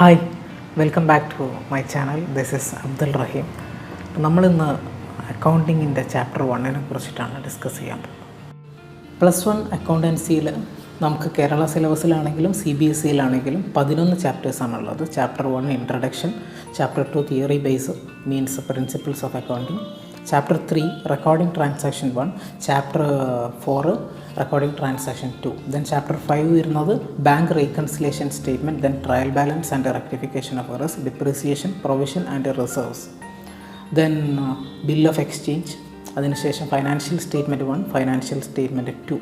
Hi, welcome back to my channel. This is Abdul Raheem. നമ്മളിന്ന് അക്കൗണ്ടിങ്ങിൻ്റെ chapter 1 കുറിച്ചിട്ടാണ് ഡിസ്കസ് ചെയ്യാൻ പോകുന്നത്. +1 അക്കൗണ്ടൻസിയിൽ നമുക്ക് കേരള സിലബസിലാണെങ്കിലും CBSEയിലാണെങ്കിലും 11 ചാപ്റ്റേഴ്സാണുള്ളത്. Chapter 1 introduction, chapter 2 theory base means principles of accounting, chapter 3 recording transaction 1, chapter 4 recording transaction 2, then chapter 5 വരുന്നത് bank reconciliation statement, then trial balance and rectification of errors, depreciation, provision and reserves, then bill of exchange, അതിനുശേഷം financial statement 1, financial statement 2,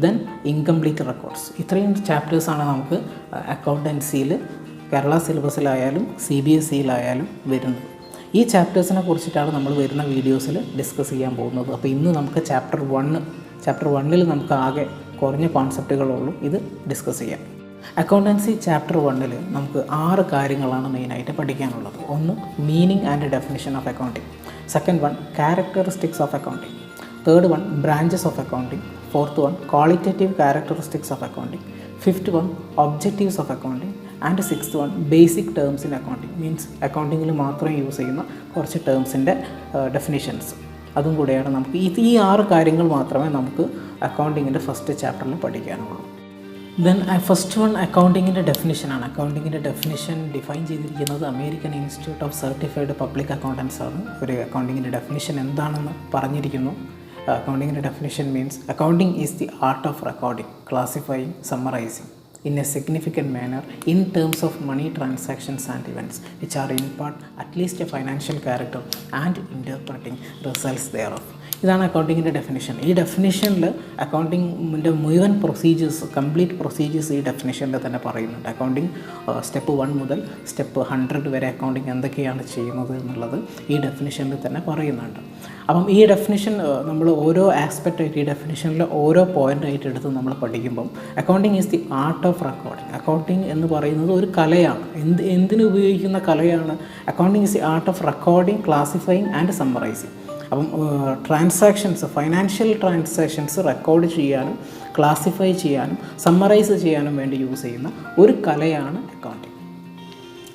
then incomplete records. ഇത്രയും ചാപ്റ്റേഴ്സാണ് നമുക്ക് അക്കൗണ്ടൻസിയിൽ കേരള സിലബസിലായാലും CBSEയിലായാലും വരുന്നത്. ഈ ചാപ്റ്റേഴ്സിനെ കുറിച്ചിട്ടാണ് നമ്മൾ വരുന്ന വീഡിയോസിൽ ഡിസ്കസ് ചെയ്യാൻ പോകുന്നത്. അപ്പോൾ ഇന്ന് നമുക്ക് ചാപ്റ്റർ 1 നമുക്ക് ആകെ കുറഞ്ഞ കോൺസെപ്റ്റുകളുള്ളൂ, ഇത് ഡിസ്കസ് ചെയ്യാം. അക്കൗണ്ടൻസി ചാപ്റ്റർ 1 നമുക്ക് 6 കാര്യങ്ങളാണ് മെയിനായിട്ട് പഠിക്കാനുള്ളത്. ഒന്ന്, meaning and definition of accounting. Second one, characteristics of accounting. Third one, branches of accounting. Fourth one, qualitative characteristics of accounting. Fifth one, objectives of accounting. And sixth one, basic terms in accounting. Means അക്കൗണ്ടിങ്ങിൽ മാത്രം use ചെയ്യുന്ന കുറച്ച് ടേംസിൻ്റെ definitions, അതും കൂടെയാണ് നമുക്ക് ഈ 6 കാര്യങ്ങൾ മാത്രമേ നമുക്ക് അക്കൗണ്ടിങ്ങിൻ്റെ ഫസ്റ്റ് ചാപ്റ്ററിൽ പഠിക്കാനുള്ളൂ. ദെൻ ഫസ്റ്റ് വൺ അക്കൗണ്ടിങ്ങിൻ്റെ ഡെഫിനിഷനാണ്. അക്കൗണ്ടിങ്ങിൻ്റെ ഡെഫിനിഷൻ ഡിഫൈൻ ചെയ്തിരിക്കുന്നത് American institute of certified public accountants ആണ്. ഒരു അക്കൗണ്ടിങ്ങിൻ്റെ ഡെഫിനിഷൻ എന്താണെന്ന് പറഞ്ഞിരിക്കുന്നു. അക്കൗണ്ടിങ്ങിൻ്റെ definition means accounting is the art of recording, classifying, summarising in a significant manner in terms of money transactions and events which are in part at least a financial character and interpreting results thereof. ഇതാണ് അക്കൗണ്ടിങ്ങിൻ്റെ definition. ഈ ഡെഫിനിഷനിൽ അക്കൗണ്ടിങ്ങിൻ്റെ മുഴുവൻ procedures, complete procedures ഈ ഡെഫിനിഷനിൽ തന്നെ പറയുന്നുണ്ട്. Accounting step 1 മുതൽ step 100 വരെ accounting എന്തൊക്കെയാണ് ചെയ്യുന്നത് എന്നുള്ളത് ഈ ഡെഫിനിഷനിൽ തന്നെ പറയുന്നുണ്ട്. അപ്പം ഈ ഡെഫിനിഷൻ നമ്മൾ ഓരോ ആസ്പെക്റ്റായിട്ട് ഈ ഡെഫിനിഷനിൽ ഓരോ പോയിൻ്റായിട്ട് എടുത്ത് നമ്മൾ പഠിക്കുമ്പം accounting is the art of recording. Accounting എന്ന് പറയുന്നത് ഒരു കലയാണ്. എന്തിനു ഉപയോഗിക്കുന്ന കലയാണ്? Accounting is the art of recording, classifying and summarising. അപ്പം ട്രാൻസാക്ഷൻസ്, ഫൈനാൻഷ്യൽ ട്രാൻസാക്ഷൻസ് റെക്കോർഡ് ചെയ്യാനും ക്ലാസിഫൈ ചെയ്യാനും സമ്മറൈസ് ചെയ്യാനും വേണ്ടി യൂസ് ചെയ്യുന്ന ഒരു കലയാണ് അക്കൗണ്ടിങ്.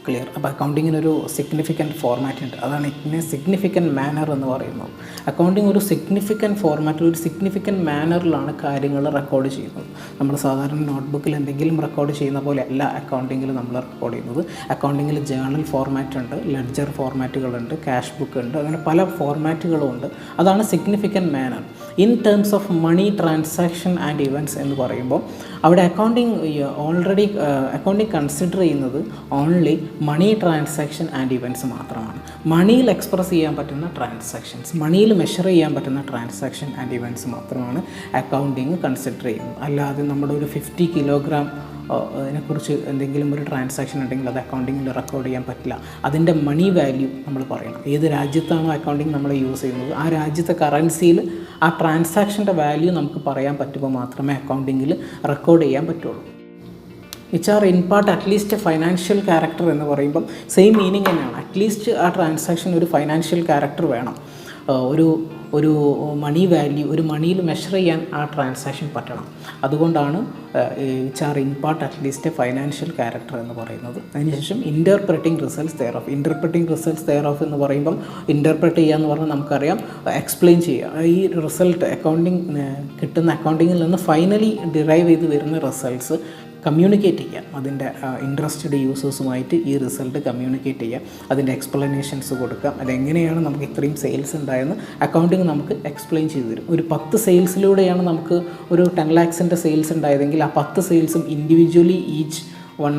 ക്ലിയർ? അപ്പോൾ അക്കൗണ്ടിങ്ങിനൊരു സിഗ്നിഫിക്കൻറ്റ് ഫോർമാറ്റ് ഉണ്ട്. അതാണ് ഇതിനെ സിഗ്നിഫിക്കൻറ്റ് മാനർ എന്ന് പറയുന്നത്. അക്കൗണ്ടിങ് ഒരു സിഗ്നിഫിക്കൻറ്റ് ഫോർമാറ്റിൽ, ഒരു സിഗ്നിഫിക്കൻറ്റ് മാനറിലാണ് കാര്യങ്ങൾ റെക്കോർഡ് ചെയ്യുന്നത്. നമ്മൾ സാധാരണ നോട്ട്ബുക്കിൽ എന്തെങ്കിലും റെക്കോർഡ് ചെയ്യുന്ന പോലെ അല്ല അക്കൗണ്ടിങ്ങിൽ നമ്മൾ റെക്കോർഡ് ചെയ്യുന്നത്. അക്കൗണ്ടിങ്ങിൽ ജേർണൽ ഫോർമാറ്റ് ഉണ്ട്, ലെഡ്ജർ ഫോർമാറ്റുകളുണ്ട്, ക്യാഷ് ബുക്ക് ഉണ്ട്, അങ്ങനെ പല ഫോർമാറ്റുകളും ഉണ്ട്. അതാണ് significant manner. In terms of money transaction and events എന്ന് പറയുമ്പോൾ അവിടെ അക്കൗണ്ടിങ് കൺസിഡർ ചെയ്യുന്നത് only money transaction and events മാത്രമാണ്. മണിയിൽ എക്സ്പ്രസ് ചെയ്യാൻ പറ്റുന്ന ട്രാൻസാക്ഷൻസ്, മണിയിൽ മെഷർ ചെയ്യാൻ പറ്റുന്ന ട്രാൻസാക്ഷൻ ആൻഡ് ഇവൻറ്റ്സ് മാത്രമാണ് അക്കൗണ്ടിങ് കൺസിഡർ ചെയ്യുന്നത്. അല്ലാതെ നമ്മുടെ ഒരു 50 കിലോഗ്രാം അതിനെക്കുറിച്ച് എന്തെങ്കിലും ഒരു ട്രാൻസാക്ഷൻ ഉണ്ടെങ്കിൽ അത് അക്കൗണ്ടിങ്ങിൽ റെക്കോർഡ് ചെയ്യാൻ പറ്റില്ല. അതിൻ്റെ മണി വാല്യൂ നമ്മൾ പറയണം. ഏത് രാജ്യത്താണോ അക്കൗണ്ടിങ് നമ്മൾ യൂസ് ചെയ്യുന്നത് ആ രാജ്യത്തെ കറൻസിയിൽ ആ ട്രാൻസാക്ഷൻ്റെ വാല്യൂ നമുക്ക് പറയാൻ പറ്റുമ്പോൾ മാത്രമേ അക്കൗണ്ടിങ്ങിൽ റെക്കോർഡ് ചെയ്യാൻ പറ്റുള്ളൂ. Which are in part at least financial character എന്ന് പറയുമ്പം സെയിം മീനിങ് തന്നെയാണ്. അറ്റ്ലീസ്റ്റ് ആ ട്രാൻസാക്ഷൻ ഒരു ഫൈനാൻഷ്യൽ ക്യാരക്ടർ വേണം. ഒരു മണി വാല്യൂ, ഒരു മണിയിൽ മെഷർ ചെയ്യാൻ ആ ട്രാൻസാക്ഷൻ പറ്റണം. അതുകൊണ്ടാണ് which are in part at least financial character എന്ന് പറയുന്നത്. അതിനുശേഷം ഇൻ്റർപ്രറ്റിംഗ് റിസൾട്ട്സ് ദെയർ ഓഫ് എന്ന് പറയുമ്പം ഇൻ്റർപ്രറ്റ് ചെയ്യുക എന്ന് പറഞ്ഞാൽ നമുക്കറിയാം എക്സ്പ്ലെയിൻ ചെയ്യുക. ഈ റിസൾട്ട് കിട്ടുന്ന അക്കൗണ്ടിങ്ങിൽ നിന്ന് ഫൈനലി ഡിറൈവ് ചെയ്ത് വരുന്ന റിസൾട്ട്സ് കമ്മ്യൂണിക്കേറ്റ് ചെയ്യാം. അതിൻ്റെ ഇൻട്രസ്റ്റഡ് യൂസേഴ്സുമായിട്ട് ഈ റിസൾട്ട് കമ്മ്യൂണിക്കേറ്റ് ചെയ്യാം, അതിൻ്റെ എക്സ്പ്ലനേഷൻസ് കൊടുക്കാം. അതെങ്ങനെയാണ് നമുക്ക് ഇത്രയും സെയിൽസ് ഉണ്ടായെന്ന് അക്കൗണ്ടിങ് നമുക്ക് എക്സ്പ്ലെയിൻ ചെയ്തു തരും. ഒരു 10 സെയിൽസിലൂടെയാണ് നമുക്ക് ഒരു 10 lakhs സെയിൽസ് ഉണ്ടായതെങ്കിൽ ആ 10 സെയിൽസും ഇൻഡിവിജ്വലി ഈച്ച്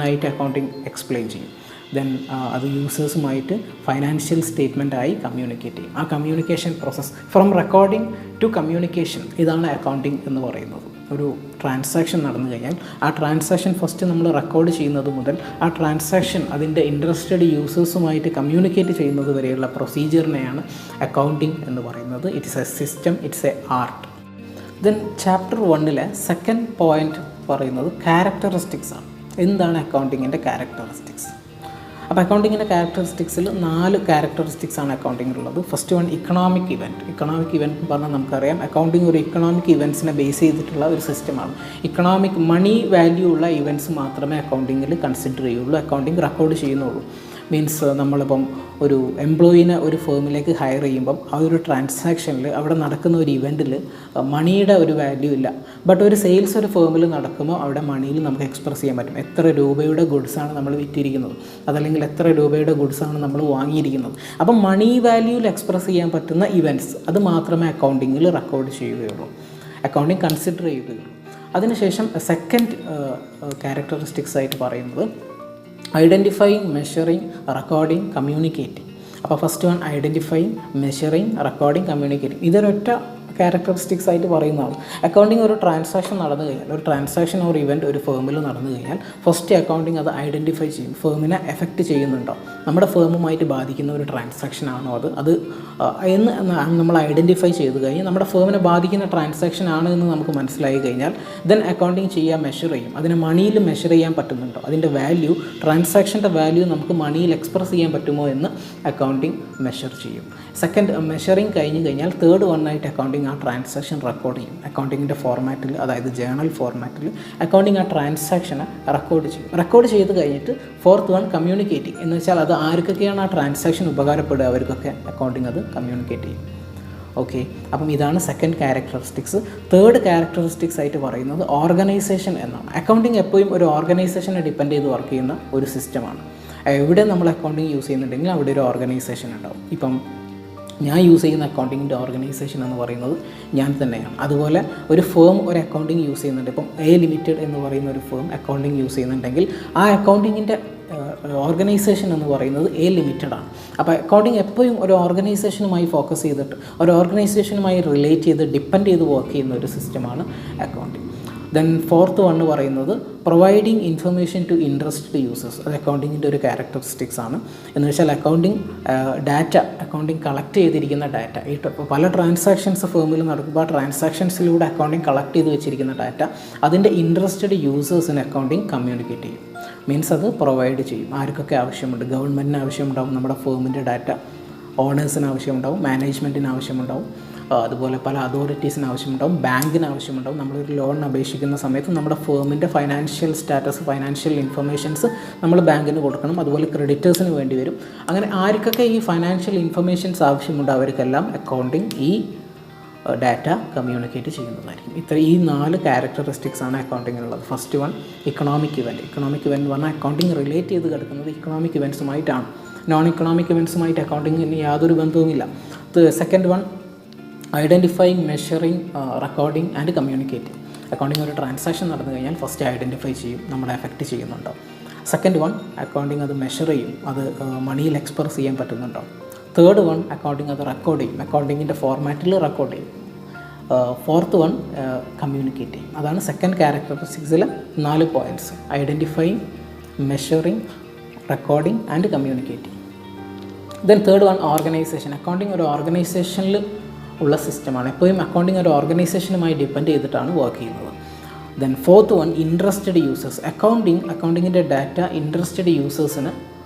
ആയിട്ട് അക്കൗണ്ടിങ് എക്സ്പ്ലെയിൻ ചെയ്യും. ദെൻ അത് യൂസേഴ്സുമായിട്ട് ഫൈനാൻഷ്യൽ സ്റ്റേറ്റ്മെൻറ്റായി കമ്മ്യൂണിക്കേറ്റ് ചെയ്യും. ആ communication process from recording to communication, ഇതാണ് അക്കൗണ്ടിങ് എന്ന് പറയുന്നത്. ഒരു ട്രാൻസാക്ഷൻ നടന്നു കഴിഞ്ഞാൽ ആ ട്രാൻസാക്ഷൻ ഫസ്റ്റ് നമ്മൾ റെക്കോർഡ് ചെയ്യുന്നത് മുതൽ ആ ട്രാൻസാക്ഷൻ അതിൻ്റെ ഇൻട്രസ്റ്റഡ് യൂസേഴ്സുമായിട്ട് കമ്മ്യൂണിക്കേറ്റ് ചെയ്യുന്നത് വരെയുള്ള പ്രൊസീജിയറിനെയാണ് അക്കൗണ്ടിങ് എന്ന് പറയുന്നത്. It's a system, it's a art. Then chapter 1 second point പറയുന്നത് ക്യാരക്ടറിസ്റ്റിക്സ് ആണ്. എന്താണ് അക്കൗണ്ടിങ്ങിൻ്റെ ക്യാരക്ടറിസ്റ്റിക്സ്? അപ്പോൾ അക്കൗണ്ടിങ്ങിൻ്റെ ക്യാരക്ടറിസ്റ്റിക്സിൽ 4 ക്യാരക്ടറിസ്റ്റിക്സാണ് അക്കൗണ്ടിങ്ങിലുള്ളത്. First one economic event. Economic event എന്ന് പറഞ്ഞാൽ നമുക്കറിയാം അക്കൗണ്ടിങ് ഒരു ഇക്കണോമിക് ഇവൻറ്റ്സിനെ ബേസ് ചെയ്തിട്ടുള്ള ഒരു സിസ്റ്റമാണ്. ഇക്കണോമിക് മണി വാല്യൂ ഉള്ള ഇവൻറ്റ്സ് മാത്രമേ അക്കൗണ്ടിങ്ങിൽ കൺസിഡർ ചെയ്യുള്ളൂ, അക്കൗണ്ടിങ് റെക്കോർഡ് ചെയ്യുന്നുള്ളൂ. മീൻസ് നമ്മളിപ്പം ഒരു എംപ്ലോയീനെ ഒരു ഫേമിലേക്ക് ഹയർ ചെയ്യുമ്പം ആ ഒരു ട്രാൻസാക്ഷനിൽ അവിടെ നടക്കുന്ന ഒരു ഇവൻറ്റിൽ മണിയുടെ ഒരു വാല്യൂ ഇല്ല. ബട്ട് ഒരു സെയിൽസ് ഒരു ഫേമിൽ നടക്കുമ്പോൾ അവിടെ മണിയിൽ നമുക്ക് എക്സ്പ്രസ് ചെയ്യാൻ പറ്റും. എത്ര രൂപയുടെ ഗുഡ്സാണ് നമ്മൾ വിറ്റിരിക്കുന്നത്, അതല്ലെങ്കിൽ എത്ര രൂപയുടെ ഗുഡ്സാണ് നമ്മൾ വാങ്ങിയിരിക്കുന്നത്. അപ്പം മണി വാല്യൂവിൽ എക്സ്പ്രസ് ചെയ്യാൻ പറ്റുന്ന ഇവൻറ്റ്സ് അത് മാത്രമേ അക്കൗണ്ടിങ്ങിൽ റെക്കോർഡ് ചെയ്യുകയുള്ളൂ, അക്കൗണ്ടിങ് കൺസിഡർ ചെയ്യുകയുള്ളൂ. അതിനുശേഷം സെക്കൻഡ് ക്യാരക്ടറിസ്റ്റിക്സ് ആയിട്ട് പറയുന്നത് ഐഡൻറ്റിഫൈയിങ്, മെഷറിങ്, റെക്കോർഡിങ്, കമ്മ്യൂണിക്കേറ്റിംഗ്. അപ്പോൾ first one identifying, measuring, recording, communicating. ഇതൊരൊറ്റ ക്യാരക്ടറിസ്റ്റിക്സ് ആയിട്ട് പറയുന്നതാണ്. അക്കൗണ്ടിങ് ഒരു ട്രാൻസാക്ഷൻ നടന്നു കഴിഞ്ഞാൽ, ഒരു ട്രാൻസാക്ഷൻ ഒരു ഇവൻറ്റ് ഒരു ഫേമിൽ നടന്നു കഴിഞ്ഞാൽ ഫസ്റ്റ് അക്കൗണ്ടിങ് അത് ഐഡൻറ്റിഫൈ ചെയ്യും. ഫേമിനെ എഫക്റ്റ് ചെയ്യുന്നുണ്ടോ, നമ്മുടെ ഫേമുമായിട്ട് ബാധിക്കുന്ന ഒരു ട്രാൻസാക്ഷൻ ആണോ അത് എന്ന് നമ്മൾ ഐഡൻറ്റിഫൈ ചെയ്ത് കഴിഞ്ഞാൽ നമ്മുടെ ഫേമിനെ ബാധിക്കുന്ന ട്രാൻസാക്ഷൻ ആണ് എന്ന് നമുക്ക് മനസ്സിലായി കഴിഞ്ഞാൽ ദെൻ അക്കൗണ്ടിങ് ചെയ്യാൻ മെഷർ ചെയ്യും. അതിനെ മണിയിൽ മെഷർ ചെയ്യാൻ പറ്റുന്നുണ്ടോ, അതിൻ്റെ വാല്യൂ, ട്രാൻസാക്ഷൻ്റെ വാല്യൂ നമുക്ക് മണിയിൽ എക്സ്പ്രസ് ചെയ്യാൻ പറ്റുമോ എന്ന് അക്കൗണ്ടിങ് മെഷർ ചെയ്യും. സെക്കൻഡ് മെഷറിങ് കഴിഞ്ഞ് കഴിഞ്ഞാൽ തേർഡ് വണ്ണായിട്ട് അക്കൗണ്ടിങ് ആ ട്രാൻസാക്ഷൻ റെക്കോർഡ് ചെയ്യും. അക്കൗണ്ടിങ്ങിൻ്റെ ഫോർമാറ്റിൽ, അതായത് ജേണൽ ഫോർമാറ്റിൽ അക്കൗണ്ടിങ് ആ ട്രാൻസാക്ഷനെ റെക്കോർഡ് ചെയ്യും. റെക്കോർഡ് ചെയ്ത് കഴിഞ്ഞിട്ട് ഫോർത്ത് വൺ കമ്മ്യൂണിക്കേറ്റിംഗ് എന്ന് വെച്ചാൽ അത് ആർക്കൊക്കെയാണ് ആ ട്രാൻസാക്ഷൻ ഉപകാരപ്പെടുക അവർക്കൊക്കെ അക്കൗണ്ടിങ് അത് കമ്മ്യൂണിക്കേറ്റ് ചെയ്യും. ഓക്കെ, അപ്പം ഇതാണ് സെക്കൻഡ് ക്യാരക്ടറിസ്റ്റിക്സ്. തേർഡ് ക്യാരക്ടറിസ്റ്റിക്സ് ആയിട്ട് പറയുന്നത് ഓർഗനൈസേഷൻ എന്നാണ്. അക്കൗണ്ടിങ് എപ്പോഴും ഒരു ഓർഗനൈസേഷനെ ഡിപ്പെൻഡ് ചെയ്ത് വർക്ക് ചെയ്യുന്ന ഒരു സിസ്റ്റമാണ്. എവിടെ നമ്മൾ അക്കൗണ്ടിങ് യൂസ് ചെയ്യുന്നുണ്ടെങ്കിൽ അവിടെ ഒരു ഓർഗനൈസേഷൻ ഉണ്ടാവും. ഇപ്പം ഞാൻ യൂസ് ചെയ്യുന്ന അക്കൗണ്ടിങ്ങിൻ്റെ ഓർഗനൈസേഷൻ എന്ന് പറയുന്നത് ഞാൻ തന്നെയാണ്. അതുപോലെ ഒരു ഫേം ഒരു അക്കൗണ്ടിങ് യൂസ് ചെയ്യുന്നുണ്ട്. ഇപ്പം എ ലിമിറ്റഡ് എന്ന് പറയുന്ന ഒരു ഫേം അക്കൗണ്ടിങ് യൂസ് ചെയ്യുന്നുണ്ടെങ്കിൽ ആ അക്കൗണ്ടിങ്ങിൻ്റെ ഓർഗനൈസേഷൻ എന്ന് പറയുന്നത് എ ലിമിറ്റഡ് ആണ്. അപ്പോൾ അക്കൗണ്ടിങ് എപ്പോഴും ഒരു ഓർഗനൈസേഷനുമായി ഫോക്കസ് ചെയ്തിട്ട്, ഒരു ഓർഗനൈസേഷനുമായി റിലേറ്റ് ചെയ്ത് ഡിപ്പെൻഡ് ചെയ്ത് വർക്ക് ചെയ്യുന്ന ഒരു സിസ്റ്റമാണ് അക്കൗണ്ടിങ്. ദെൻ ഫോർത്ത് വൺ പറയുന്നത് providing information to interested users. അത് അക്കൗണ്ടിങ്ങിൻ്റെ ഒരു ക്യാരക്ടറിസ്റ്റിക്സ് ആണ്. എന്ന് വെച്ചാൽ അക്കൗണ്ടിങ് ഡാറ്റ, അക്കൗണ്ടിങ് കളക്ട് ചെയ്തിരിക്കുന്ന ഡാറ്റ, ഈ പല ട്രാൻസാക്ഷൻസ് ഫേമിൽ നടക്കുമ്പോൾ ആ ട്രാൻസാക്ഷൻസിലൂടെ അക്കൗണ്ടിങ് കളക്ട് ചെയ്ത് വെച്ചിരിക്കുന്ന ഡാറ്റ അതിൻ്റെ ഇൻട്രസ്റ്റഡ് യൂസേഴ്സിന് അക്കൗണ്ടിങ് കമ്മ്യൂണിക്കേറ്റ് ചെയ്യും. മീൻസ് അത് പ്രൊവൈഡ് ചെയ്യും. ആർക്കൊക്കെ ആവശ്യമുണ്ട്, ഗവൺമെൻറ്റിന് ആവശ്യമുണ്ടാവും, നമ്മുടെ ഫേമിൻ്റെ ഡാറ്റ ഓണേഴ്സിന് ആവശ്യമുണ്ടാവും, മാനേജ്മെൻറ്റിന് ആവശ്യമുണ്ടാവും, അതുപോലെ പല അതോറിറ്റീസിന് ആവശ്യമുണ്ടാവും, ബാങ്കിന് ആവശ്യമുണ്ടാവും. നമ്മളൊരു ലോൺ അപേക്ഷിക്കുന്ന സമയത്ത് നമ്മുടെ ഫേമിൻ്റെ ഫൈനാൻഷ്യൽ സ്റ്റാറ്റസ്, ഫൈനാൻഷ്യൽ ഇൻഫർമേഷൻസ് നമ്മൾ ബാങ്കിന് കൊടുക്കണം. അതുപോലെ ക്രെഡിറ്റേഴ്സിന് വേണ്ടി വരും. അങ്ങനെ ആർക്കൊക്കെ ഈ ഫൈനാൻഷ്യൽ ഇൻഫർമേഷൻസ് ആവശ്യമുണ്ട് അവർക്കെല്ലാം അക്കൗണ്ടിങ് ഈ ഡാറ്റ കമ്മ്യൂണിക്കേറ്റ് ചെയ്യുന്നതായിരിക്കും. ഈ 4 ക്യാരക്ടറിസ്റ്റിക്സ് ആണ് അക്കൗണ്ടിങ്ങിനുള്ളത്. First one economic event. Economic event പറഞ്ഞാൽ അക്കൗണ്ടിങ് റിലേറ്റ് ചെയ്ത് കിടക്കുന്നത് ഇക്കണോമിക് ഇവൻറ്റ്സുമായിട്ടാണ്. നോൺ ഇക്കണോമിക് ഇവൻറ്റ്സുമായിട്ട് അക്കൗണ്ടിങ്ങിന് യാതൊരു ബന്ധവുമില്ല. Second one identifying, measuring, recording and communicating. Accounting ഒരു ട്രാൻസാക്ഷൻ നടന്നു കഴിഞ്ഞാൽ ഫസ്റ്റ് ഐഡൻറ്റിഫൈ ചെയ്യും, നമ്മളെ എഫക്റ്റ് ചെയ്യുന്നുണ്ടോ. സെക്കൻഡ് വൺ അക്കൗണ്ടിങ് അത് മെഷർ ചെയ്യും, അത് മണിയിൽ എക്സ്പ്രസ് ചെയ്യാൻ പറ്റുന്നുണ്ടോ. തേർഡ് വൺ അക്കൗണ്ടിങ് അത് റെക്കോർഡ് ചെയ്യും, അക്കൗണ്ടിങ്ങിൻ്റെ ഫോർമാറ്റിൽ റെക്കോർഡ് ചെയ്യും. ഫോർത്ത് വൺ കമ്മ്യൂണിക്കേറ്റ് ചെയ്യും. അതാണ് സെക്കൻഡ് ക്യാരക്ടറിസ്റ്റിക്സിലെ 4 points: identifying, measuring, recording and communicating. Then third one organisation. Accounting ഒരു ഓർഗനൈസേഷനിൽ ഉള്ള സിസ്റ്റമാണ്. എപ്പോഴും അക്കൗണ്ടിങ് ഒരു ഓർഗനൈസേഷനുമായി ഡിപ്പെൻഡ് ചെയ്തിട്ടാണ് വർക്ക് ചെയ്യുന്നത്. Then fourth one interested users. അക്കൗണ്ടിങ്ങിൻ്റെ ഡാറ്റ ഇൻട്രസ്റ്റഡ് യൂസേഴ്സിന്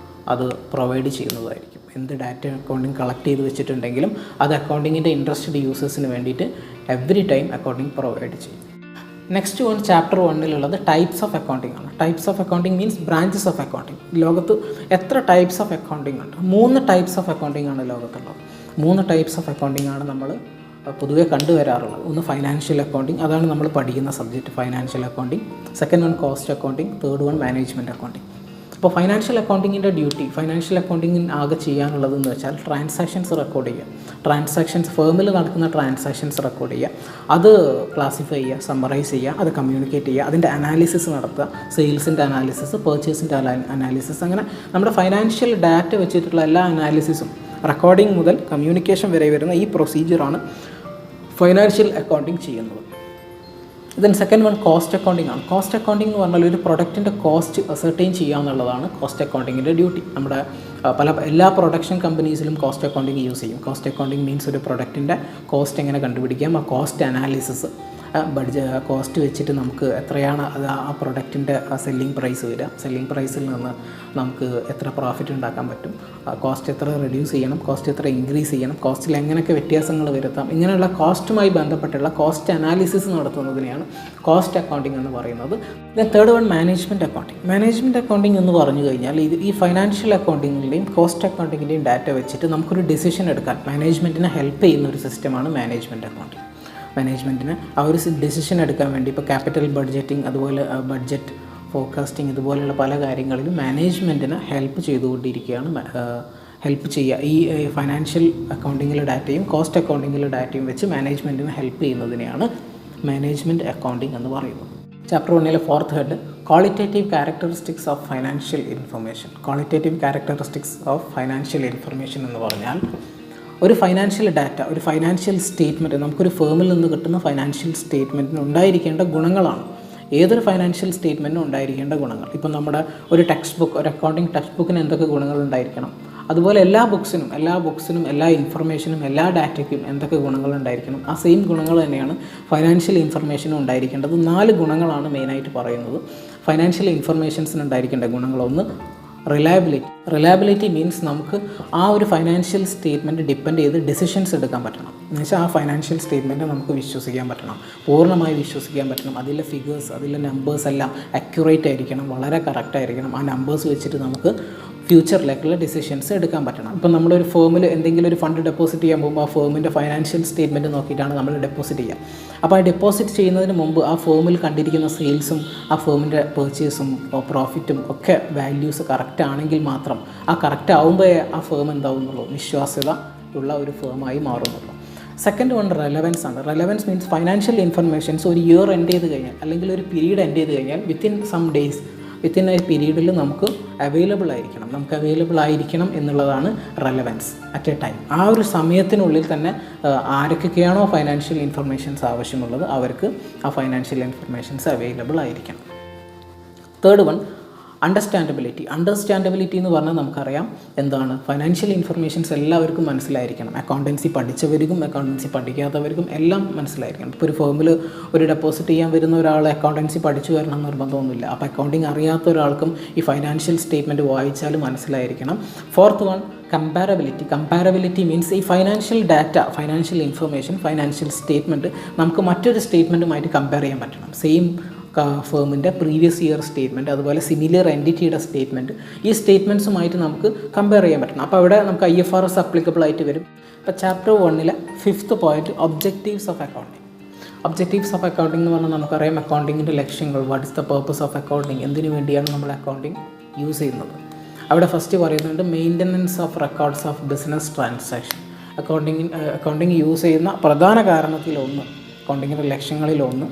അത് പ്രൊവൈഡ് ചെയ്യുന്നതായിരിക്കും. എന്ത് ഡാറ്റ അക്കൗണ്ടിങ് കളക്ട് ചെയ്ത് വെച്ചിട്ടുണ്ടെങ്കിലും അത് അക്കൗണ്ടിങ്ങിൻ്റെ ഇൻട്രസ്റ്റഡ് യൂസേഴ്സിന് വേണ്ടിയിട്ട് എവറി ടൈം അക്കൗണ്ടിങ് പ്രൊവൈഡ് ചെയ്യും. Next one chapter 1 types of accounting ആണ്. Types of accounting means branches of accounting. ലോകത്ത് എത്ര ടൈപ്സ് ഓഫ് അക്കൗണ്ടിങ് ഉണ്ട്? 3 ടൈപ്സ് ഓഫ് അക്കൗണ്ടിങ് ആണ് ലോകത്തുള്ളത്. 3 ടൈപ്സ് ഓഫ് അക്കൗണ്ടിങ് ആണ് നമ്മൾ പൊതുവെ കണ്ടുവരാറുള്ളത്. ഒന്ന് ഫൈനാൻഷ്യൽ അക്കൗണ്ടിങ്, അതാണ് നമ്മൾ പഠിക്കുന്ന subject, financial accounting. Second one cost accounting. Third one management accounting. അപ്പോൾ ഫൈനാൻഷ്യൽ അക്കൗണ്ടിങ്ങിൻ്റെ ഡ്യൂട്ടി, ഫൈനാൻഷ്യൽ അക്കൗണ്ടിങ്ങിന് ആകെ ചെയ്യാനുള്ളതെന്ന് വെച്ചാൽ ട്രാൻസാക്ഷൻസ് റെക്കോർഡ് ചെയ്യുക. ട്രാൻസാക്ഷൻസ് ഫേമിൽ നടക്കുന്ന ട്രാൻസാക്ഷൻസ് റെക്കോർഡ് ചെയ്യുക, അത് ക്ലാസിഫൈ ചെയ്യുക, സമ്മറൈസ് ചെയ്യുക, അത് കമ്മ്യൂണിക്കേറ്റ് ചെയ്യുക, അതിൻ്റെ അനാലിസിസ് നടത്തുക, സെയിൽസിൻ്റെ അനാലിസിസ്, പർച്ചേസിൻ്റെ അനാലിസിസ്, അങ്ങനെ നമ്മുടെ ഫൈനാൻഷ്യൽ ഡാറ്റ വെച്ചിട്ടുള്ള എല്ലാ അനാലിസിസും റെക്കോർഡിംഗ് മുതൽ കമ്മ്യൂണിക്കേഷൻ വരെ വരുന്ന ഈ പ്രൊസീജിയറാണ് ഫൈനാൻഷ്യൽ അക്കൗണ്ടിങ് ചെയ്യുന്നത്. Then second one cost accounting ആണ്. കോസ്റ്റ് അക്കൗണ്ടിങ് എന്ന് പറഞ്ഞാൽ ഒരു പ്രൊഡക്റ്റിൻ്റെ കോസ്റ്റ് അസർട്ടൈൻ ചെയ്യുക എന്നുള്ളതാണ് കോസ്റ്റ് അക്കൗണ്ടിങ്ങിൻ്റെ ഡ്യൂട്ടി. നമ്മുടെ എല്ലാ പ്രൊഡക്ഷൻ കമ്പനീസിലും കോസ്റ്റ് അക്കൗണ്ടിങ് യൂസ് ചെയ്യും. കോസ്റ്റ് അക്കൗണ്ടിങ് മീൻസ് ഒരു പ്രൊഡക്റ്റിൻ്റെ കോസ്റ്റ് എങ്ങനെ കണ്ടുപിടിക്കാം, ആ കോസ്റ്റ് അനാലിസിസ്, കോസ്റ്റ് വെച്ചിട്ട് നമുക്ക് എത്രയാണ് അത് ആ പ്രൊഡക്റ്റിൻ്റെ സെല്ലിംഗ് പ്രൈസ് വരിക, സെല്ലിംഗ് പ്രൈസിൽ നിന്ന് നമുക്ക് എത്ര പ്രോഫിറ്റ് ഉണ്ടാക്കാൻ പറ്റും, കോസ്റ്റ് എത്ര റെഡ്യൂസ് ചെയ്യണം, കോസ്റ്റ് എത്ര ഇൻക്രീസ് ചെയ്യണം, കോസ്റ്റിൽ എങ്ങനെയൊക്കെ വ്യത്യാസങ്ങൾ വരുത്താം, ഇങ്ങനെയുള്ള കോസ്റ്റുമായി ബന്ധപ്പെട്ടുള്ള കോസ്റ്റ് അനാലിസിസ് നടത്തുന്നതിനെയാണ് കോസ്റ്റ് അക്കൗണ്ടിങ് എന്ന് പറയുന്നത്. Third one management accounting. Management accounting എന്ന് പറഞ്ഞു കഴിഞ്ഞാൽ ഈ ഫൈനാൻഷ്യൽ അക്കൗണ്ടിങ്ങിൻ്റെയും കോസ്റ്റ് അക്കൗണ്ടിങ്ങിൻ്റെയും ഡാറ്റ വെച്ചിട്ട് നമുക്കൊരു ഡിസിഷൻ എടുക്കാൻ മാനേജ്മെൻറ്റിനെ ഹെൽപ്പ് ചെയ്യുന്ന ഒരു സിസ്റ്റമാണ് മാനേജ്മെൻറ്റ് അക്കൗണ്ടിങ്. മാനേജ്മെൻറ്റിന് ആ ഒരു ഡിസിഷൻ എടുക്കാൻ വേണ്ടി ഇപ്പോൾ ക്യാപിറ്റൽ ബഡ്ജറ്റിംഗ്, അതുപോലെ ബഡ്ജറ്റ് ഫോർകാസ്റ്റിംഗ്, ഇതുപോലെയുള്ള പല കാര്യങ്ങളിലും മാനേജ്മെൻറ്റിനെ ഹെൽപ്പ് ചെയ്തുകൊണ്ടിരിക്കുകയാണ്. ഹെൽപ്പ് ചെയ്യുക ഈ ഫൈനാൻഷ്യൽ അക്കൗണ്ടിങ്ങിലെ ഡാറ്റയും കോസ്റ്റ് അക്കൗണ്ടിങ്ങിലെ ഡാറ്റയും വെച്ച് മാനേജ്മെൻറ്റിനെ ഹെൽപ്പ് ചെയ്യുന്നതിനെയാണ് മാനേജ്മെൻറ്റ് അക്കൗണ്ടിങ് എന്ന് പറയുന്നത്. Chapter 1 fourth head qualitative characteristics of financial information. Qualitative characteristics of financial information എന്ന് പറഞ്ഞാൽ ഒരു ഫൈനാൻഷ്യൽ ഡാറ്റ, ഒരു ഫൈനാൻഷ്യൽ സ്റ്റേറ്റ്മെൻറ്റ്, നമുക്കൊരു ഫേമിൽ നിന്ന് കിട്ടുന്ന ഫൈനാൻഷ്യൽ സ്റ്റേറ്റ്മെൻറ്റിന് ഉണ്ടായിരിക്കേണ്ട ഗുണങ്ങളാണ്. ഏതൊരു ഫൈനാൻഷ്യൽ സ്റ്റേറ്റ്മെൻറ്റിനും ഉണ്ടായിരിക്കേണ്ട ഗുണങ്ങൾ. ഇപ്പം നമ്മുടെ ഒരു ടെക്സ്റ്റ് ബുക്ക്, ഒരു അക്കൗണ്ടിങ് ടെക്സ്റ്റ് ബുക്കിന് എന്തൊക്കെ ഗുണങ്ങൾ ഉണ്ടായിരിക്കണം, അതുപോലെ എല്ലാ ബുക്സിനും എല്ലാ ഇൻഫർമേഷനും എല്ലാ ഡാറ്റയ്ക്കും എന്തൊക്കെ ഗുണങ്ങൾ ഉണ്ടായിരിക്കണം, ആ സെയിം ഗുണങ്ങൾ തന്നെയാണ് ഫൈനാൻഷ്യൽ ഇൻഫർമേഷനും ഉണ്ടായിരിക്കേണ്ടത്. 4 ഗുണങ്ങളാണ് മെയിനായിട്ട് പറയുന്നത് ഫൈനാൻഷ്യൽ ഇൻഫർമേഷൻസിന് ഉണ്ടായിരിക്കേണ്ട ഗുണങ്ങൾ. ഒന്ന് റിലയബിലിറ്റി മീൻസ് നമുക്ക് ആ ഒരു ഫൈനാൻഷ്യൽ സ്റ്റേറ്റ്മെൻറ്റ് ഡിപ്പെൻഡ് ചെയ്ത് ഡിസിഷൻസ് എടുക്കാൻ പറ്റണം. എന്നുവെച്ചാൽ ആ ഫൈനാൻഷ്യൽ സ്റ്റേറ്റ്മെൻറ്റ് നമുക്ക് വിശ്വസിക്കാൻ പറ്റണം, പൂർണ്ണമായി വിശ്വസിക്കാൻ പറ്റണം. അതിലെ ഫിഗേഴ്സ്, അതിലെ നമ്പേഴ്സ് എല്ലാം അക്യുറേറ്റ് ആയിരിക്കണം, വളരെ കറക്റ്റ് ആയിരിക്കണം. ആ നമ്പേഴ്സ് വെച്ചിട്ട് നമുക്ക് ഫ്യൂച്ചറിലേക്കുള്ള ഡിസിഷൻസ് എടുക്കാൻ പറ്റണം. ഇപ്പം നമ്മളൊരു ഫേമിൽ എന്തെങ്കിലും ഒരു ഫണ്ട് ഡെപ്പോസിറ്റ് ചെയ്യാൻ പോകുമ്പോൾ ആ ഫേമിൻ്റെ ഫൈനാൻഷ്യൽ സ്റ്റേറ്റ്മെൻറ്റ് നോക്കിയിട്ടാണ് നമ്മൾ ഡെപ്പോസിറ്റ് ചെയ്യുക. അപ്പോൾ ആ ഡെപ്പോസിറ്റ് ചെയ്യുന്നതിന് മുമ്പ് ആ ഫേമിൽ കണ്ടിരിക്കുന്ന സെയിൽസും ആ ഫേമിൻ്റെ പെർച്ചേസും പ്രോഫിറ്റും ഒക്കെ വാല്യൂസ് കറക്റ്റ് ആണെങ്കിൽ മാത്രം, ആ കറക്റ്റ് ആകുമ്പോഴേ ആ ഫേം എന്താവുന്നുള്ളൂ, വിശ്വാസ്യത ഉള്ള ഒരു ഫേമായി മാറുന്നുള്ളൂ. സെക്കൻഡ് വൺ റെലവൻസ് ആണ്. റെലവൻസ് മീൻസ് ഫൈനാൻഷ്യൽ ഇൻഫർമേഷൻസ് ഒരു ഇയർ എൻഡ് ചെയ്ത് കഴിഞ്ഞാൽ, അല്ലെങ്കിൽ ഒരു പീരീഡ് എൻഡ് ചെയ്ത് കഴിഞ്ഞാൽ within some days, within a പീരീഡിൽ നമുക്ക് അവൈലബിൾ ആയിരിക്കണം എന്നുള്ളതാണ് റെലവൻസ് അറ്റ് എ ടൈം. ആ ഒരു സമയത്തിനുള്ളിൽ തന്നെ ആരൊക്കെയാണോ ഫൈനാൻഷ്യൽ ഇൻഫർമേഷൻസ് ആവശ്യമുള്ളത് അവർക്ക് ആ ഫൈനാൻഷ്യൽ ഇൻഫർമേഷൻസ് അവൈലബിൾ ആയിരിക്കണം. തേർഡ് വൺ അണ്ടർസ്റ്റാൻഡബിലിറ്റി എന്ന് പറഞ്ഞാൽ നമുക്കറിയാം എന്താണ്, ഫൈനാൻഷ്യൽ ഇൻഫർമേഷൻസ് എല്ലാവർക്കും മനസ്സിലായിരിക്കണം. അക്കൗണ്ടൻസി പഠിച്ചവർക്കും അക്കൗണ്ടൻസി പഠിക്കാത്തവർക്കും എല്ലാം മനസ്സിലായിരിക്കണം. ഇപ്പോൾ ഒരു ഫേമിൽ ഒരു ഡെപ്പോസിറ്റ് ചെയ്യാൻ വരുന്ന ഒരാൾ അക്കൗണ്ടൻസി പഠിച്ചു വരണം നിർബന്ധമൊന്നുമില്ല. അപ്പോൾ അക്കൗണ്ടിങ് അറിയാത്ത ഒരാൾക്കും ഈ ഫൈനാൻഷ്യൽ സ്റ്റേറ്റ്മെൻറ്റ് വായിച്ചാൽ മനസ്സിലായിരിക്കണം. ഫോർത്ത് വൺ കമ്പാരബിലിറ്റി മീൻസ് ഈ financial data, financial information, financial statement നമുക്ക് മറ്റൊരു സ്റ്റേറ്റ്മെൻറ്റുമായിട്ട് കമ്പയർ ചെയ്യാൻ പറ്റണം. സെയിം ഫേമിൻ്റെ പ്രീവിയസ് ഇയർ സ്റ്റേറ്റ്മെൻറ്റ്, അതുപോലെ സിമിലർ എൻറ്റിറ്റിയുടെ സ്റ്റേറ്റ്മെൻറ്റ്, ഈ സ്റ്റേറ്റ്മെൻറ്റ്സുമായിട്ട് നമുക്ക് കമ്പയർ ചെയ്യാൻ പറ്റണം. അപ്പോൾ അവിടെ നമുക്ക് IFRS അപ്ലിക്കബിൾ ആയിട്ട് വരും. ഇപ്പോൾ chapter 1 fifth point objectives of accounting. Objectives of accounting എന്ന് പറഞ്ഞാൽ നമുക്കറിയാം അക്കൗണ്ടിങ്ങിൻ്റെ ലക്ഷ്യങ്ങൾ, what is the purpose of accounting, എന്തിനു വേണ്ടിയാണ് നമ്മൾ അക്കൗണ്ടിങ് യൂസ് ചെയ്യുന്നത്. അവിടെ ഫസ്റ്റ് പറയുന്നുണ്ട് maintenance of records of business transaction. Accounting use ചെയ്യുന്ന പ്രധാന കാരണത്തിലൊന്ന്, അക്കൗണ്ടിങ്ങിൻ്റെ ലക്ഷ്യങ്ങളിലൊന്ന്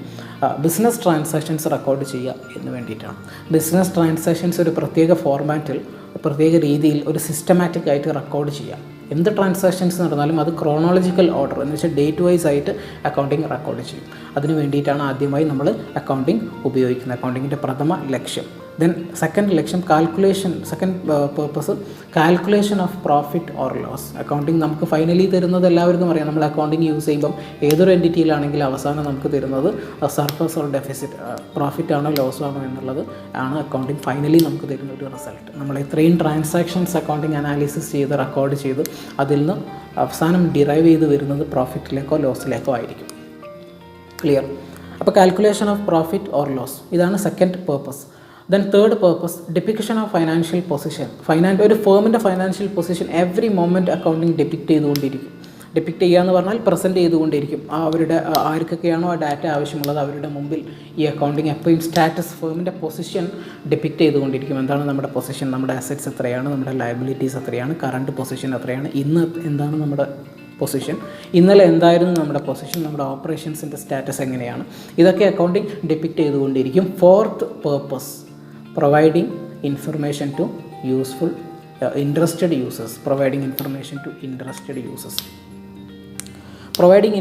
ബിസിനസ് ട്രാൻസാക്ഷൻസ് റെക്കോർഡ് ചെയ്യുക എന്ന് വേണ്ടിയിട്ടാണ്. ബിസിനസ് ട്രാൻസാക്ഷൻസ് ഒരു പ്രത്യേക ഫോർമാറ്റിൽ, പ്രത്യേക രീതിയിൽ, ഒരു സിസ്റ്റമാറ്റിക് ആയിട്ട് റെക്കോർഡ് ചെയ്യാം. എന്ത് ട്രാൻസാക്ഷൻസ് നടന്നാലും അത് ക്രോണോളജിക്കൽ ഓർഡർ എന്ന് വെച്ചാൽ ഡേറ്റ് വൈസ് ആയിട്ട് അക്കൗണ്ടിങ് റെക്കോർഡ് ചെയ്യും. അതിന് വേണ്ടിയിട്ടാണ് ആദ്യമായി നമ്മൾ അക്കൗണ്ടിങ് ഉപയോഗിക്കുന്നത്. അക്കൗണ്ടിങ്ങിൻ്റെ പ്രഥമ ലക്ഷ്യം. ദെൻ സെക്കൻഡ് ലക്ഷ്യം second purpose calculation of profit or loss. Accounting നമുക്ക് ഫൈനലി തരുന്നത് എല്ലാവർക്കും അറിയാം. നമ്മൾ അക്കൗണ്ടിങ് യൂസ് ചെയ്യുമ്പം ഏതൊരു എൻറ്റിറ്റിയിലാണെങ്കിലും അവസാനം നമുക്ക് തരുന്നത് സർപ്ലസ് ഓർ ഡെഫിസിറ്റ്, പ്രോഫിറ്റ് ആണോ ലോസ് ആണോ എന്നുള്ളത് ആണ് അക്കൗണ്ടിങ് ഫൈനലി നമുക്ക് തരുന്ന ഒരു റിസൾട്ട്. നമ്മൾ ഇത്രയും ട്രാൻസാക്ഷൻസ് അക്കൗണ്ടിങ് അനാലിസിസ് ചെയ്ത് റെക്കോർഡ് ചെയ്ത് അതിൽ നിന്ന് അവസാനം ഡിറൈവ് ചെയ്ത് വരുന്നത് പ്രോഫിറ്റിലേക്കോ ലോസിലേക്കോ ആയിരിക്കും. ക്ലിയർ? അപ്പോൾ calculation of profit or loss, ഇതാണ് second purpose. Then third purpose depiction of financial position. ഒരു ഫേമിൻ്റെ financial position every moment accounting depict ചെയ്തുകൊണ്ടിരിക്കും. ഡിപ്പിക്റ്റ് ചെയ്യുക എന്ന് പറഞ്ഞാൽ പ്രസൻറ്റ് ചെയ്തുകൊണ്ടിരിക്കും. അവരുടെ ആർക്കൊക്കെയാണോ ആ ഡാറ്റ ആവശ്യമുള്ളത് അവരുടെ മുമ്പിൽ ഈ അക്കൗണ്ടിങ് എപ്പോഴും സ്റ്റാറ്റസ്, ഫേമിൻ്റെ പൊസിഷൻ ഡിപ്പിക്റ്റ് ചെയ്തുകൊണ്ടിരിക്കും. എന്താണ് നമ്മുടെ പൊസിഷൻ, നമ്മുടെ അസറ്റ്സ് എത്രയാണ്, നമ്മുടെ ലയബിലിറ്റീസ് എത്രയാണ്, കറണ്ട് പൊസിഷൻ എത്രയാണ്, ഇന്ന് എന്താണ് നമ്മുടെ പൊസിഷൻ, ഇന്നലെ എന്തായിരുന്നു നമ്മുടെ പൊസിഷൻ, നമ്മുടെ ഓപ്പറേഷൻസിൻ്റെ സ്റ്റാറ്റസ് എങ്ങനെയാണ്, ഇതൊക്കെ അക്കൗണ്ടിങ് ഡിപ്പിക്റ്റ് ചെയ്തുകൊണ്ടിരിക്കും. Fourth purpose providing information to interested users. Providing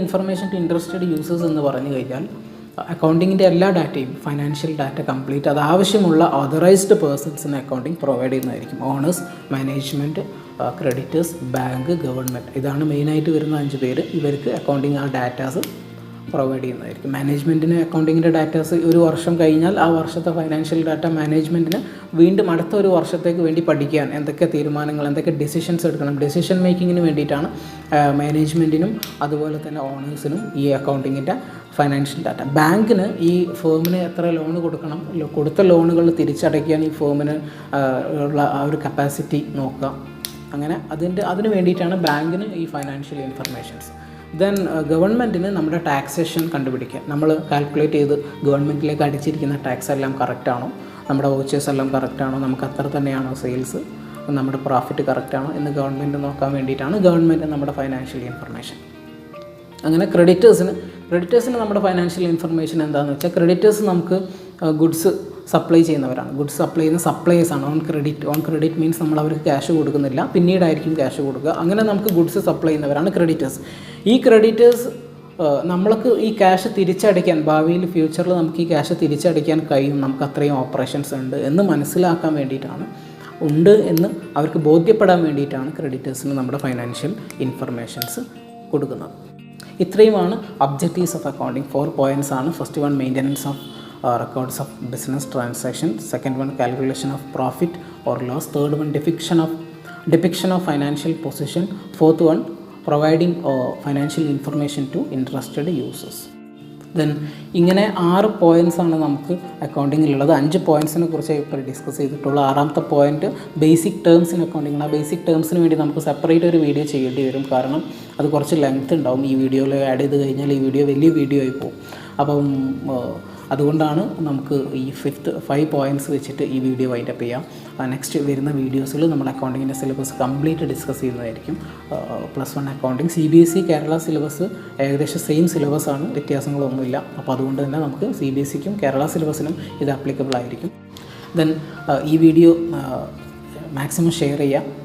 information to interested users എന്ന് പറഞ്ഞു കഴിഞ്ഞാൽ അക്കൗണ്ടിങ്ങിൻ്റെ എല്ലാ ഡാറ്റയും, ഫൈനാൻഷ്യൽ ഡാറ്റ കംപ്ലീറ്റ് അത് ആവശ്യമുള്ള ഓതറൈസ്ഡ് പേഴ്സൺസിന് അക്കൗണ്ടിങ് പ്രൊവൈഡ് ചെയ്യുന്നതായിരിക്കും. Owners, management, creditors, bank, government, ഇതാണ് മെയിനായിട്ട് വരുന്ന 5 പേര്. ഇവർക്ക് അക്കൗണ്ടിങ് ആ ഡാറ്റാസ് പ്രൊവൈഡ് ചെയ്യുന്നതായിരിക്കും. മാനേജ്മെൻറ്റിന് അക്കൗണ്ടിങ്ങിൻ്റെ ഡാറ്റാസ് ഒരു വർഷം കഴിഞ്ഞാൽ ആ വർഷത്തെ ഫൈനാൻഷ്യൽ ഡാറ്റ മാനേജ്മെൻറ്റിന് വീണ്ടും അടുത്ത ഒരു വർഷത്തേക്ക് വേണ്ടി പഠിക്കാൻ എന്തൊക്കെ തീരുമാനങ്ങൾ, എന്തൊക്കെ ഡിസിഷൻസ് എടുക്കണം, ഡിസിഷൻ മേക്കിങ്ങിന് വേണ്ടിയിട്ടാണ് മാനേജ്മെൻറ്റിനും അതുപോലെ തന്നെ ഓണേഴ്സിനും ഈ അക്കൗണ്ടിങ്ങിൻ്റെ ഫൈനാൻഷ്യൽ ഡാറ്റ. ബാങ്കിന് ഈ ഫേമിന് എത്ര ലോൺ കൊടുക്കണം, കൊടുത്ത ലോണുകൾ തിരിച്ചടയ്ക്കാൻ ഈ ഫേമിന് ഉള്ള ആ ഒരു കപ്പാസിറ്റി നോക്കുക. അങ്ങനെ അതിന് വേണ്ടിയിട്ടാണ് ബാങ്കിന് ഈ ഫൈനാൻഷ്യൽ ഇൻഫർമേഷൻസ്. ദെൻ ഗവൺമെൻറ്റിന് നമ്മുടെ ടാക്സേഷൻ കണ്ടുപിടിക്കുക. നമ്മൾ കാൽക്കുലേറ്റ് ചെയ്ത് ഗവൺമെൻറ്റിലേക്ക് അടിച്ചിരിക്കുന്ന ടാക്സ് എല്ലാം കറക്റ്റാണോ, നമ്മുടെ വോച്ചേഴ്സ് എല്ലാം കറക്റ്റാണോ, നമുക്ക് അത്ര തന്നെയാണോ സെയിൽസ്, നമ്മുടെ പ്രോഫിറ്റ് കറക്റ്റാണോ എന്ന് ഗവൺമെൻറ് നോക്കാൻ വേണ്ടിയിട്ടാണ് ഗവൺമെൻറ് നമ്മുടെ ഫൈനാൻഷ്യൽ ഇൻഫർമേഷൻ. അങ്ങനെ ക്രെഡിറ്റേഴ്സിന് നമ്മുടെ ഫൈനാൻഷ്യൽ ഇൻഫർമേഷൻ എന്താണെന്ന് വെച്ചാൽ, ക്രെഡിറ്റേഴ്സ് നമുക്ക് ഗുഡ്സ് സപ്ലൈ ചെയ്യുന്നവരാണ്. ഗുഡ്സ് സപ്ലൈ ചെയ്യുന്ന സപ്ലൈയേഴ്സാണ്. ഓൺ ക്രെഡിറ്റ് മീൻസ് നമ്മൾ അവർക്ക് ക്യാഷ് കൊടുക്കുന്നില്ല, പിന്നീടായിരിക്കും ക്യാഷ് കൊടുക്കുക. അങ്ങനെ നമുക്ക് ഗുഡ്സ് സപ്ലൈ ചെയ്യുന്നവരാണ് ക്രെഡിറ്റേഴ്സ്. ഈ ക്രെഡിറ്റേഴ്സ് നമ്മൾക്ക് ഈ ക്യാഷ് തിരിച്ചടയ്ക്കാൻ, ഭാവിയിൽ ഫ്യൂച്ചറിൽ നമുക്ക് ഈ ക്യാഷ് തിരിച്ചടയ്ക്കാൻ കഴിയും, നമുക്ക് അത്രയും ഓപ്പറേഷൻസ് ഉണ്ട് എന്ന് മനസ്സിലാക്കാൻ വേണ്ടിയിട്ടാണ്, ഉണ്ട് എന്ന് അവർക്ക് ബോധ്യപ്പെടാൻ വേണ്ടിയിട്ടാണ് ക്രെഡിറ്റേഴ്സിന് നമ്മുടെ ഫൈനാൻഷ്യൽ ഇൻഫർമേഷൻസ് കൊടുക്കുന്നത്. ഇത്രയുമാണ് ഒബ്ജക്റ്റീവ്സ് ഓഫ് അക്കൗണ്ടിങ്. 4 പോയിൻറ്റ്സ് ആണ്. First one maintenance of records of business transactions, second one calculation of profit or loss, third one depiction of financial position, fourth one providing financial information to interested users. Then ഇങ്ങനെ 6 പോയിൻറ്റ്സാണ് നമുക്ക് അക്കൗണ്ടിങ്ങിലുള്ളത്. 5 പോയിൻറ്റ്സിനെ കുറിച്ച് ഇപ്പോൾ discuss ചെയ്തിട്ടുള്ളൂ. 6ാമത്തെ point basic terms in accounting. ആ basic ടേംസിന് വേണ്ടി നമുക്ക് സെപ്പറേറ്റ് ഒരു വീഡിയോ ചെയ്യേണ്ടി വരും, കാരണം അത് കുറച്ച് ലെങ്ത് ഉണ്ടാവും. ഈ വീഡിയോയിൽ ആഡ് ചെയ്ത് കഴിഞ്ഞാൽ ഈ വീഡിയോ വലിയ വീഡിയോ ആയി പോകും. അപ്പം അതുകൊണ്ടാണ് നമുക്ക് ഈ 5 പോയിൻറ്റ്സ് വെച്ചിട്ട് ഈ വീഡിയോ വൈൻഡപ്പ് ചെയ്യാം. നെക്സ്റ്റ് വരുന്ന വീഡിയോസിൽ നമ്മൾ അക്കൗണ്ടിങ്ങിൻ്റെ സിലബസ് കംപ്ലീറ്റ് ഡിസ്കസ് ചെയ്യുന്നതായിരിക്കും. +1 അക്കൗണ്ടിങ് CBSE കേരള സിലബസ് ഏകദേശം സെയിം സിലബസാണ്, വ്യത്യാസങ്ങളൊന്നുമില്ല. അപ്പോൾ അതുകൊണ്ട് തന്നെ നമുക്ക് CBSEക്കും കേരള സിലബസിനും ഇത് ആപ്ലിക്കബിൾ ആയിരിക്കും. ദെൻ ഈ വീഡിയോ മാക്സിമം ഷെയർ ചെയ്യുക.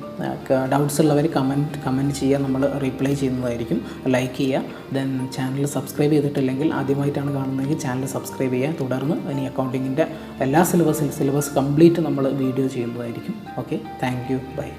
ഡൗട്ട്സ് ഉള്ളവർ കമൻറ്റ് ചെയ്യുക, നമ്മൾ റീപ്ലൈ ചെയ്യുന്നതായിരിക്കും. ലൈക്ക് ചെയ്യുക. ദെൻ ചാനൽ സബ്സ്ക്രൈബ് ചെയ്തിട്ടില്ലെങ്കിൽ, ആദ്യമായിട്ടാണ് കാണുന്നതെങ്കിൽ ചാനൽ സബ്സ്ക്രൈബ് ചെയ്യുക. തുടർന്ന് ഇനി അക്കൗണ്ടിങ്ങിൻ്റെ എല്ലാ സിലബസ് കംപ്ലീറ്റ് നമ്മൾ വീഡിയോ ചെയ്യുന്നതായിരിക്കും. Okay, thank you, by.